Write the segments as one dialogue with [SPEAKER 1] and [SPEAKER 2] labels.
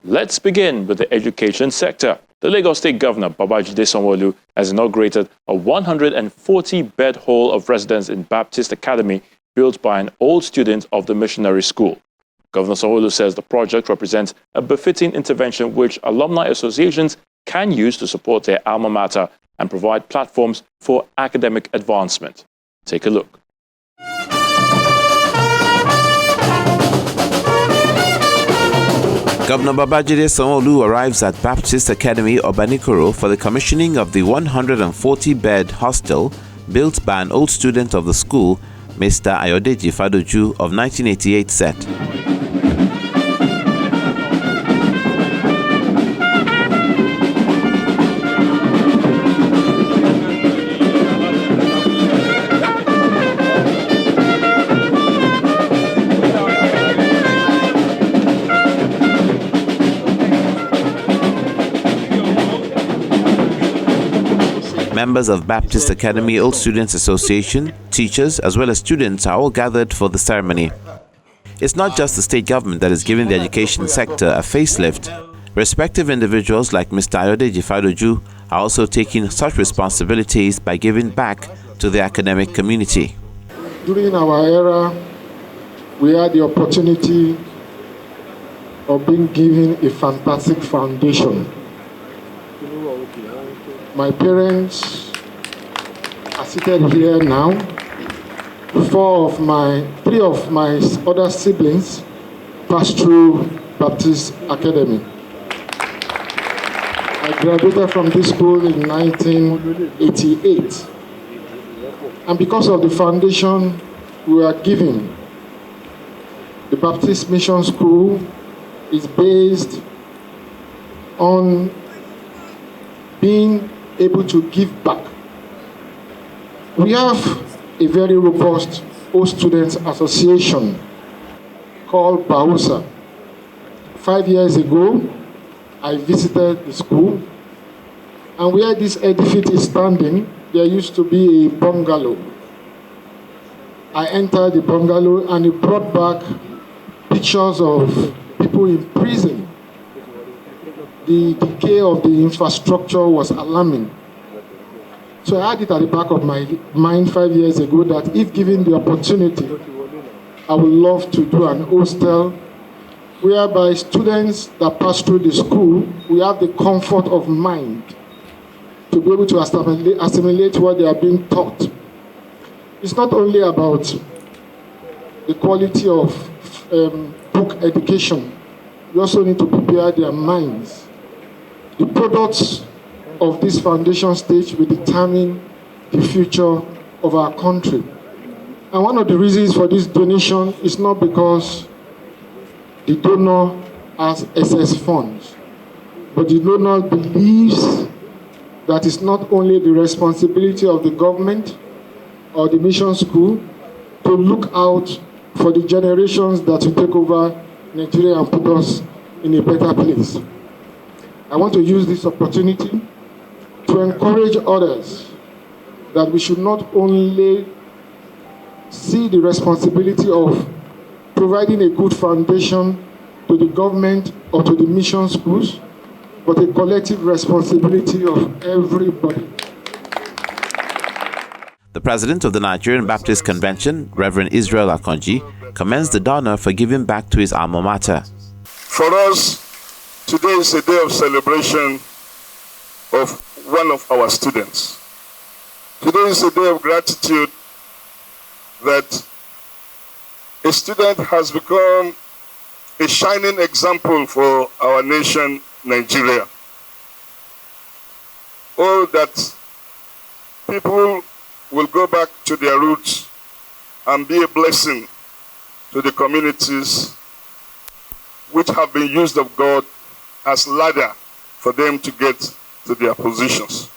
[SPEAKER 1] Let's begin with the education sector. The Lagos State Governor, Babajide Sanwo-Olu, has inaugurated a 140-bed hall of residence in Baptist Academy built by an old student of the missionary school. Governor Sanwo-Olu says the project represents a befitting intervention which alumni associations can use to support their alma mater and provide platforms for academic advancement. Take a look.
[SPEAKER 2] Governor Babajide Sanwo-Olu arrives at Baptist Academy, Obanikoro, for the commissioning of the 140-bed hostel built by an old student of the school, Mr. Ayodeji Fadoju of 1988 set. Members of Baptist Academy Old Students Association, teachers, as well as students are all gathered for the ceremony. It's not just the state government that is giving the education sector a facelift. Respective individuals like Mr. Ayodeji Fadoju are also taking such responsibilities by giving back to the academic community.
[SPEAKER 3] During our era, we had the opportunity of being given a fantastic foundation. My parents are seated here now. Three of my other siblings passed through Baptist Academy. I graduated from this school in 1988. And because of the foundation we were given, the Baptist Mission School is based on being able to give back. We have a very robust old students association called BAUSA. 5 years ago, I visited the school, and where this edifice is standing, there used to be a bungalow. I entered the bungalow and it brought back pictures of people in prison. The decay of the infrastructure was alarming. So I had it at the back of my mind 5 years ago that if given the opportunity, I would love to do an hostel whereby students that pass through the school will have the comfort of mind to be able to assimilate what they are being taught. It's not only about the quality of book education. We also need to prepare their minds. The products of this foundation stage will determine the future of our country. And one of the reasons for this donation is not because the donor has excess funds, but the donor believes that it's not only the responsibility of the government or the mission school to look out for the generations that will take over Nigeria and put us in a better place. I want to use this opportunity to encourage others that we should not only see the responsibility of providing a good foundation to the government or to the mission schools, but a collective responsibility of everybody.
[SPEAKER 2] The president of the Nigerian Baptist Convention, Reverend Israel Akonji, commends the donor for giving back to his alma mater.
[SPEAKER 4] For us, today is a day of celebration of one of our students. Today is a day of gratitude that a student has become a shining example for our nation, Nigeria. Oh, that people will go back to their roots and be a blessing to the communities which have been used of God as ladder for them to get to their positions.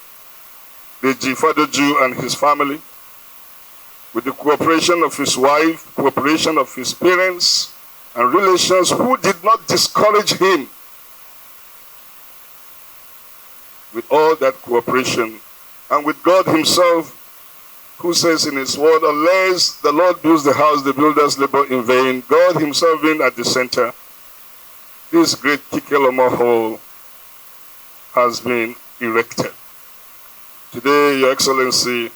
[SPEAKER 4] The Fadoju and his family, with the cooperation of his wife, cooperation of his parents and relations who did not discourage him, with all that cooperation, and with God himself, who says in his word, unless the Lord builds the house, the builders labor in vain, God himself being at the center, this great Kikelomo Hall has been erected. Today, Your Excellency,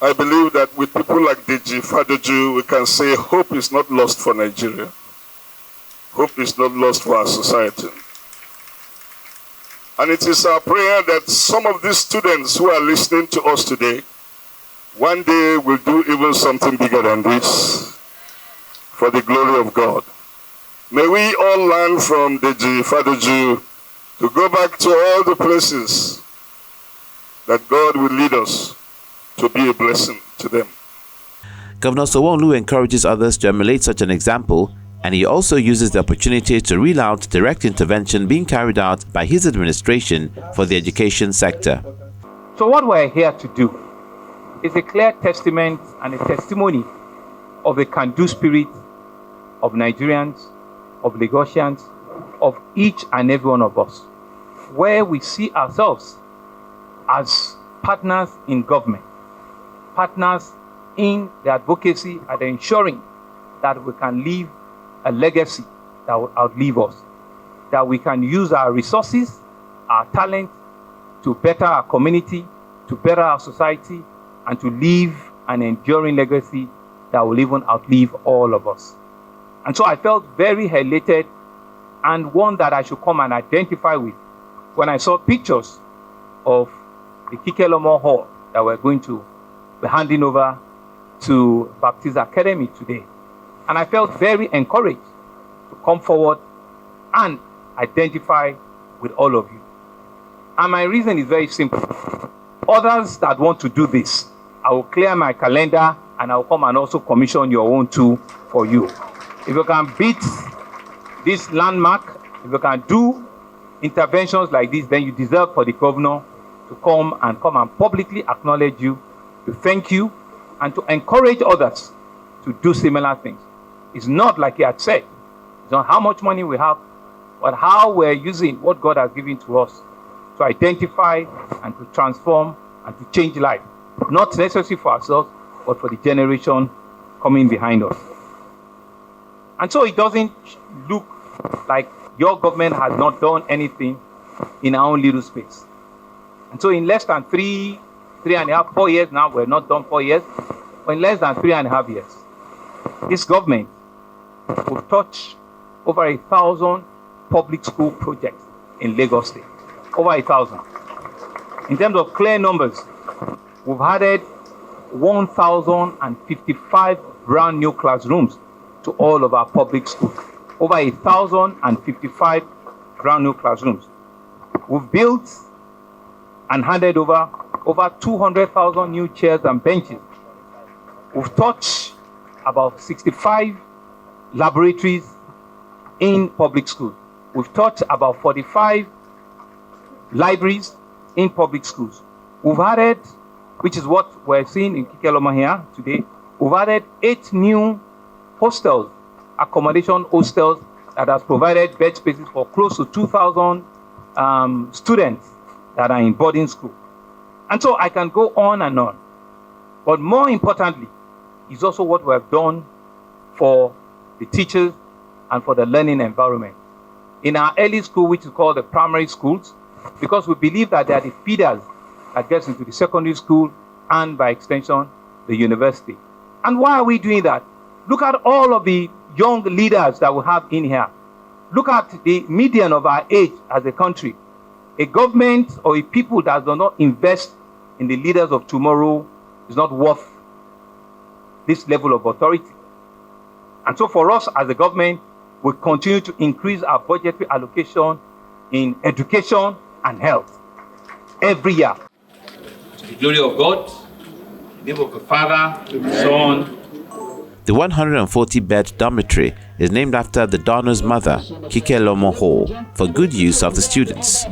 [SPEAKER 4] I believe that with people like Deji Fadoju, we can say hope is not lost for Nigeria. Hope is not lost for our society. And it is our prayer that some of these students who are listening to us today, one day will do even something bigger than this for the glory of God. May we all learn from Deji Fadoju to go back to all the places that God will lead us to be a blessing to them.
[SPEAKER 2] Governor Sanwo-Olu encourages others to emulate such an example, and he also uses the opportunity to reel out direct intervention being carried out by his administration for the education sector.
[SPEAKER 5] So what we're here to do is a clear testament and a testimony of the can-do spirit of Nigerians, of Lagosians, of each and every one of us, where we see ourselves as partners in government, partners in the advocacy and ensuring that we can leave a legacy that will outlive us, that we can use our resources, our talent to better our community, to better our society, and to leave an enduring legacy that will even outlive all of us. And so I felt very elated, and one that I should come and identify with when I saw pictures of the Kikelomo Hall that we're going to be handing over to Baptist Academy today. And I felt very encouraged to come forward and identify with all of you. And my reason is very simple. Others that want to do this, I will clear my calendar and I will come and also commission your own too for you. If you can beat this landmark, if you can do interventions like this, then you deserve for the governor to come and publicly acknowledge you, to thank you, and to encourage others to do similar things. It's not like he had said, it's not how much money we have, but how we're using what God has given to us to identify and to transform and to change life. Not necessarily for ourselves, but for the generation coming behind us. And so it doesn't look like your government has not done anything in our own little space. And so in less than 3 and a half, 4 years now, we're not done 4 years, but in less than 3.5 years, this government will touch over 1,000 public school projects in Lagos State. Over 1,000. In terms of clear numbers, we've added 1,055 brand new classrooms to all of our public schools. Over 1,055 brand new classrooms. We've built and handed over 200,000 new chairs and benches. We've touched about 65 laboratories in public schools. We've touched about 45 libraries in public schools. We've added, which is what we're seeing in Kikelomo here today, we've added 8 new hostels, accommodation hostels that has provided bed spaces for close to 2,000 students that are in boarding school. And so I can go on and on. But more importantly, is also what we have done for the teachers and for the learning environment. In our early school, which is called the primary schools, because we believe that they are the feeders that gets into the secondary school and by extension, the university. And why are we doing that? Look at all of the young leaders that we have in here. Look at the median of our age as a country. A government or a people that does not invest in the leaders of tomorrow is not worth this level of authority. And so for us as a government, we continue to increase our budgetary allocation in education and health every year. To the glory of God, in the name of the Father, the Son.
[SPEAKER 2] The 140-bed dormitory is named after the donor's mother, Kikelomo Hall, for good use of the students.